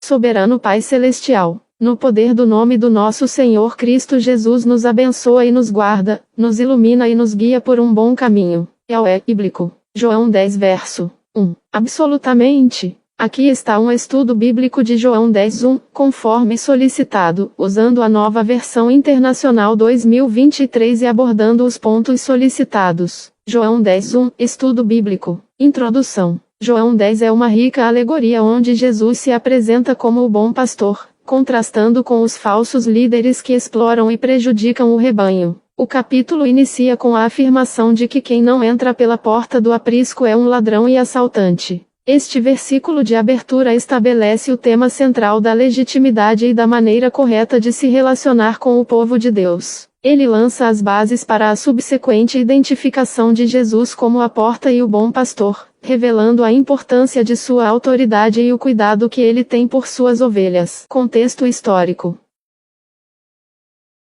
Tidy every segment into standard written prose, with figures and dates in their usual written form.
Soberano Pai Celestial, no poder do nome do nosso Senhor Cristo Jesus, nos abençoa e nos guarda, nos ilumina e nos guia por um bom caminho. É bíblico. João 10 verso 1. Absolutamente. Aqui está um estudo bíblico de João 10:1, conforme solicitado, usando a Nova Versão Internacional 2023 e abordando os pontos solicitados. João 10:1, estudo bíblico. Introdução. João 10 é uma rica alegoria onde Jesus se apresenta como o bom pastor, contrastando com os falsos líderes que exploram e prejudicam o rebanho. O capítulo inicia com a afirmação de que quem não entra pela porta do aprisco é um ladrão e assaltante. Este versículo de abertura estabelece o tema central da legitimidade e da maneira correta de se relacionar com o povo de Deus. Ele lança as bases para a subsequente identificação de Jesus como a porta e o bom pastor, revelando a importância de sua autoridade e o cuidado que ele tem por suas ovelhas. Contexto histórico.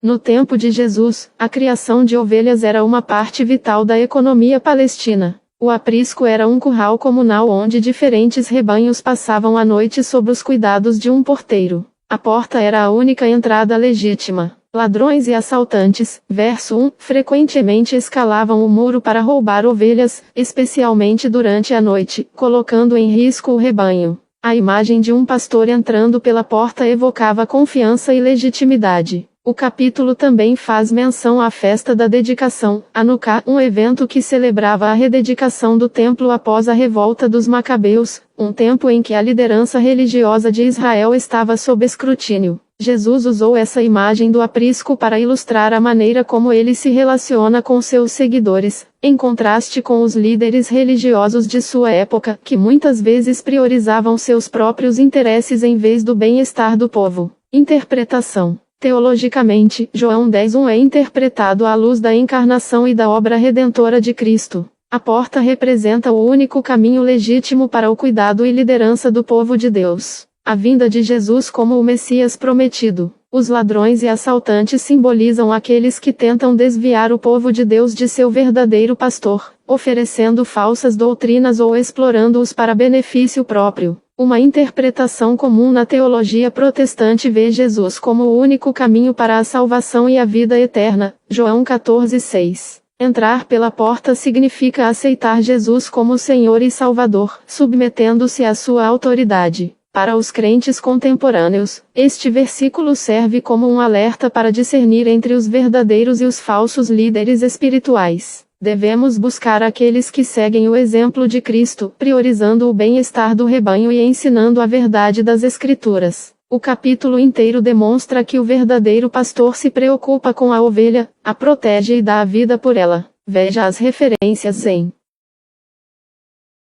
No tempo de Jesus, a criação de ovelhas era uma parte vital da economia palestina. O aprisco era um curral comunal onde diferentes rebanhos passavam a noite sob os cuidados de um porteiro. A porta era a única entrada legítima. Ladrões e assaltantes, verso 1, frequentemente escalavam o muro para roubar ovelhas, especialmente durante a noite, colocando em risco o rebanho. A imagem de um pastor entrando pela porta evocava confiança e legitimidade. O capítulo também faz menção à festa da dedicação, Hanukkah, um evento que celebrava a rededicação do templo após a revolta dos Macabeus, um tempo em que a liderança religiosa de Israel estava sob escrutínio. Jesus usou essa imagem do aprisco para ilustrar a maneira como ele se relaciona com seus seguidores, em contraste com os líderes religiosos de sua época, que muitas vezes priorizavam seus próprios interesses em vez do bem-estar do povo. Interpretação. Teologicamente, João 10:1 é interpretado à luz da encarnação e da obra redentora de Cristo. A porta representa o único caminho legítimo para o cuidado e liderança do povo de Deus. A vinda de Jesus como o Messias prometido. Os ladrões e assaltantes simbolizam aqueles que tentam desviar o povo de Deus de seu verdadeiro pastor, oferecendo falsas doutrinas ou explorando-os para benefício próprio. Uma interpretação comum na teologia protestante vê Jesus como o único caminho para a salvação e a vida eterna. João 14:6. Entrar pela porta significa aceitar Jesus como Senhor e Salvador, submetendo-se à sua autoridade. Para os crentes contemporâneos, este versículo serve como um alerta para discernir entre os verdadeiros e os falsos líderes espirituais. Devemos buscar aqueles que seguem o exemplo de Cristo, priorizando o bem-estar do rebanho e ensinando a verdade das Escrituras. O capítulo inteiro demonstra que o verdadeiro pastor se preocupa com a ovelha, a protege e dá a vida por ela. Veja as referências em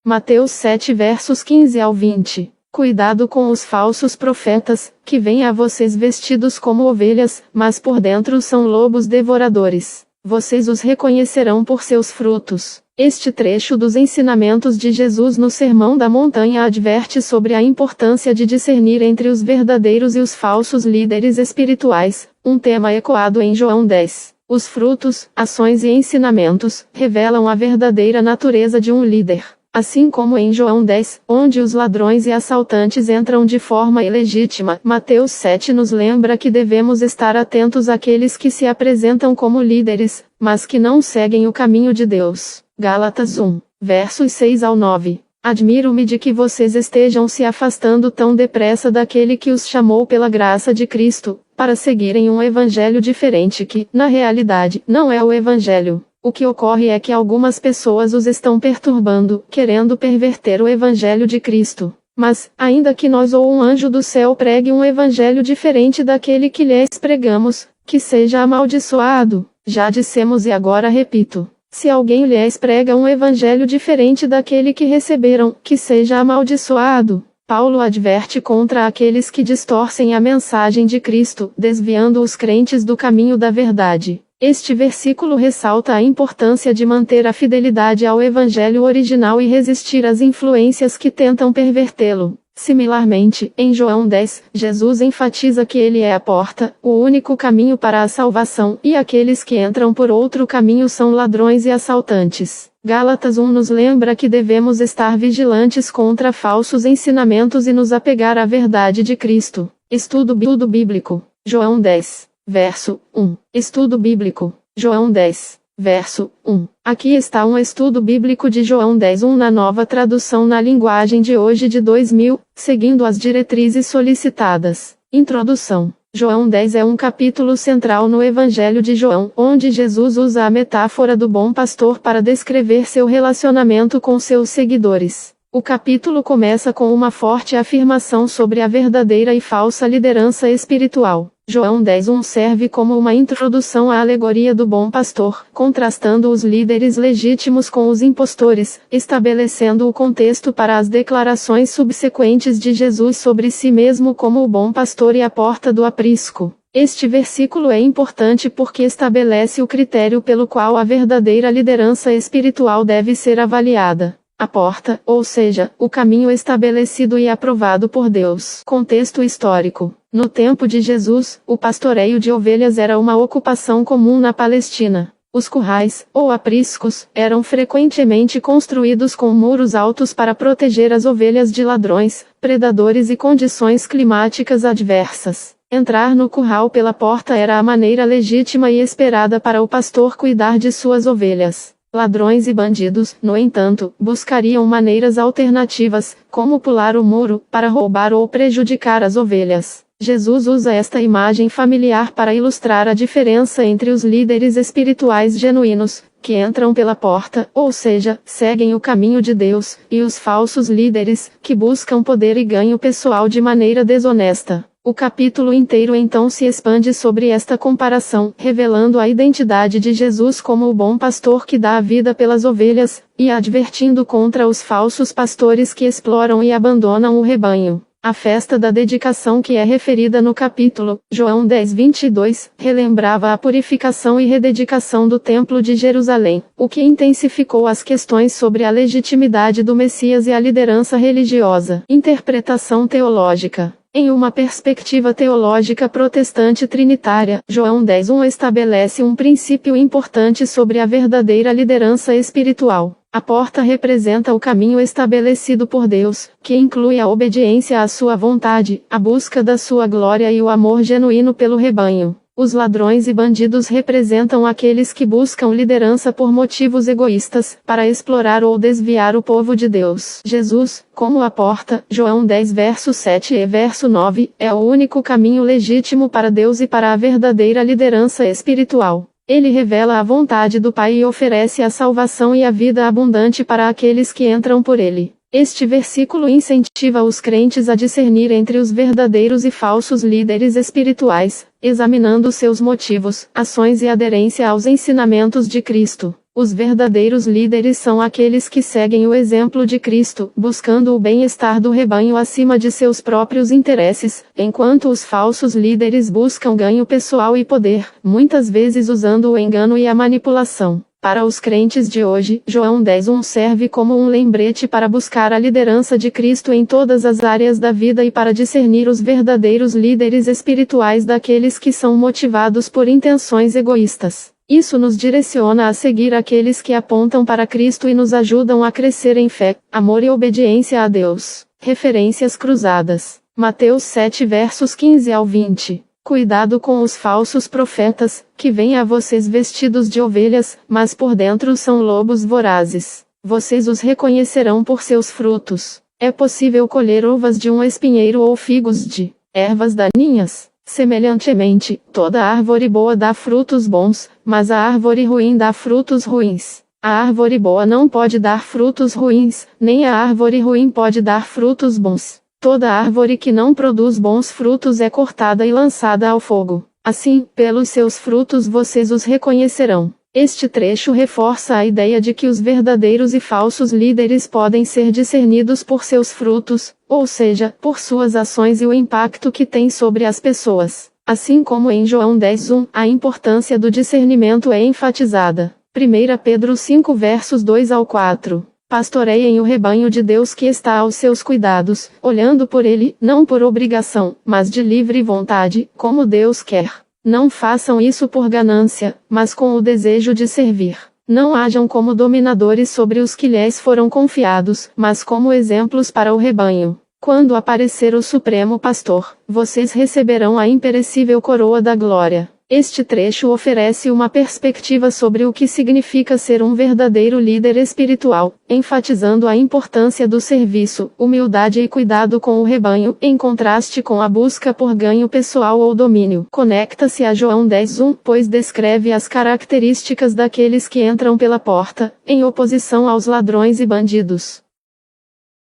Mateus 7 versos 15 ao 20. Cuidado com os falsos profetas, que vêm a vocês vestidos como ovelhas, mas por dentro são lobos devoradores. Vocês os reconhecerão por seus frutos. Este trecho dos ensinamentos de Jesus no Sermão da Montanha adverte sobre a importância de discernir entre os verdadeiros e os falsos líderes espirituais, um tema ecoado em João 10. Os frutos, ações e ensinamentos revelam a verdadeira natureza de um líder. Assim como em João 10, onde os ladrões e assaltantes entram de forma ilegítima, Mateus 7 nos lembra que devemos estar atentos àqueles que se apresentam como líderes, mas que não seguem o caminho de Deus. Gálatas 1, versos 6 ao 9. Admiro-me de que vocês estejam se afastando tão depressa daquele que os chamou pela graça de Cristo, para seguirem um evangelho diferente que, na realidade, não é o evangelho. O que ocorre é que algumas pessoas os estão perturbando, querendo perverter o evangelho de Cristo. Mas, ainda que nós ou um anjo do céu pregue um evangelho diferente daquele que lhes pregamos, que seja amaldiçoado. Já dissemos e agora repito. Se alguém lhes prega um evangelho diferente daquele que receberam, que seja amaldiçoado. Paulo adverte contra aqueles que distorcem a mensagem de Cristo, desviando os crentes do caminho da verdade. Este versículo ressalta a importância de manter a fidelidade ao evangelho original e resistir às influências que tentam pervertê-lo. Similarmente, em João 10, Jesus enfatiza que ele é a porta, o único caminho para a salvação, e aqueles que entram por outro caminho são ladrões e assaltantes. Gálatas 1 nos lembra que devemos estar vigilantes contra falsos ensinamentos e nos apegar à verdade de Cristo. Estudo bíblico. João 10, verso 1. Estudo bíblico. João 10, verso 1. Aqui está um estudo bíblico de João 10:1 na nova tradução na linguagem de hoje de 2000, seguindo as diretrizes solicitadas. Introdução. João 10 é um capítulo central no Evangelho de João, onde Jesus usa a metáfora do bom pastor para descrever seu relacionamento com seus seguidores. O capítulo começa com uma forte afirmação sobre a verdadeira e falsa liderança espiritual. João 10:1 serve como uma introdução à alegoria do bom pastor, contrastando os líderes legítimos com os impostores, estabelecendo o contexto para as declarações subsequentes de Jesus sobre si mesmo como o bom pastor e a porta do aprisco. Este versículo é importante porque estabelece o critério pelo qual a verdadeira liderança espiritual deve ser avaliada. A porta, ou seja, o caminho estabelecido e aprovado por Deus. Contexto histórico. No tempo de Jesus, o pastoreio de ovelhas era uma ocupação comum na Palestina. Os currais, ou apriscos, eram frequentemente construídos com muros altos para proteger as ovelhas de ladrões, predadores e condições climáticas adversas. Entrar no curral pela porta era a maneira legítima e esperada para o pastor cuidar de suas ovelhas. Ladrões e bandidos, no entanto, buscariam maneiras alternativas, como pular o muro, para roubar ou prejudicar as ovelhas. Jesus usa esta imagem familiar para ilustrar a diferença entre os líderes espirituais genuínos, que entram pela porta, ou seja, seguem o caminho de Deus, e os falsos líderes, que buscam poder e ganho pessoal de maneira desonesta. O capítulo inteiro então se expande sobre esta comparação, revelando a identidade de Jesus como o bom pastor que dá a vida pelas ovelhas, e advertindo contra os falsos pastores que exploram e abandonam o rebanho. A festa da dedicação que é referida no capítulo, João 10:22, relembrava a purificação e rededicação do Templo de Jerusalém, o que intensificou as questões sobre a legitimidade do Messias e a liderança religiosa. Interpretação teológica. Em uma perspectiva teológica protestante trinitária, João 10:1 estabelece um princípio importante sobre a verdadeira liderança espiritual. A porta representa o caminho estabelecido por Deus, que inclui a obediência à sua vontade, a busca da sua glória e o amor genuíno pelo rebanho. Os ladrões e bandidos representam aqueles que buscam liderança por motivos egoístas, para explorar ou desviar o povo de Deus. Jesus, como a porta, João 10 verso 7 e verso 9, é o único caminho legítimo para Deus e para a verdadeira liderança espiritual. Ele revela a vontade do Pai e oferece a salvação e a vida abundante para aqueles que entram por ele. Este versículo incentiva os crentes a discernir entre os verdadeiros e falsos líderes espirituais, examinando seus motivos, ações e aderência aos ensinamentos de Cristo. Os verdadeiros líderes são aqueles que seguem o exemplo de Cristo, buscando o bem-estar do rebanho acima de seus próprios interesses, enquanto os falsos líderes buscam ganho pessoal e poder, muitas vezes usando o engano e a manipulação. Para os crentes de hoje, João 10:1 serve como um lembrete para buscar a liderança de Cristo em todas as áreas da vida e para discernir os verdadeiros líderes espirituais daqueles que são motivados por intenções egoístas. Isso nos direciona a seguir aqueles que apontam para Cristo e nos ajudam a crescer em fé, amor e obediência a Deus. Referências cruzadas. Mateus 7 versos 15 ao 20. Cuidado com os falsos profetas, que vêm a vocês vestidos de ovelhas, mas por dentro são lobos vorazes. Vocês os reconhecerão por seus frutos. É possível colher uvas de um espinheiro ou figos de ervas daninhas? Semelhantemente, toda árvore boa dá frutos bons, mas a árvore ruim dá frutos ruins. A árvore boa não pode dar frutos ruins, nem a árvore ruim pode dar frutos bons. Toda árvore que não produz bons frutos é cortada e lançada ao fogo. Assim, pelos seus frutos vocês os reconhecerão. Este trecho reforça a ideia de que os verdadeiros e falsos líderes podem ser discernidos por seus frutos, ou seja, por suas ações e o impacto que têm sobre as pessoas. Assim como em João 10:1, a importância do discernimento é enfatizada. 1 Pedro 5 versos 2 ao 4. Pastoreiem o rebanho de Deus que está aos seus cuidados, olhando por ele, não por obrigação, mas de livre vontade, como Deus quer. Não façam isso por ganância, mas com o desejo de servir. Não hajam como dominadores sobre os que lhes foram confiados, mas como exemplos para o rebanho. Quando aparecer o Supremo Pastor, vocês receberão a imperecível coroa da glória. Este trecho oferece uma perspectiva sobre o que significa ser um verdadeiro líder espiritual, enfatizando a importância do serviço, humildade e cuidado com o rebanho, em contraste com a busca por ganho pessoal ou domínio. Conecta-se a João 10:1, pois descreve as características daqueles que entram pela porta, em oposição aos ladrões e bandidos.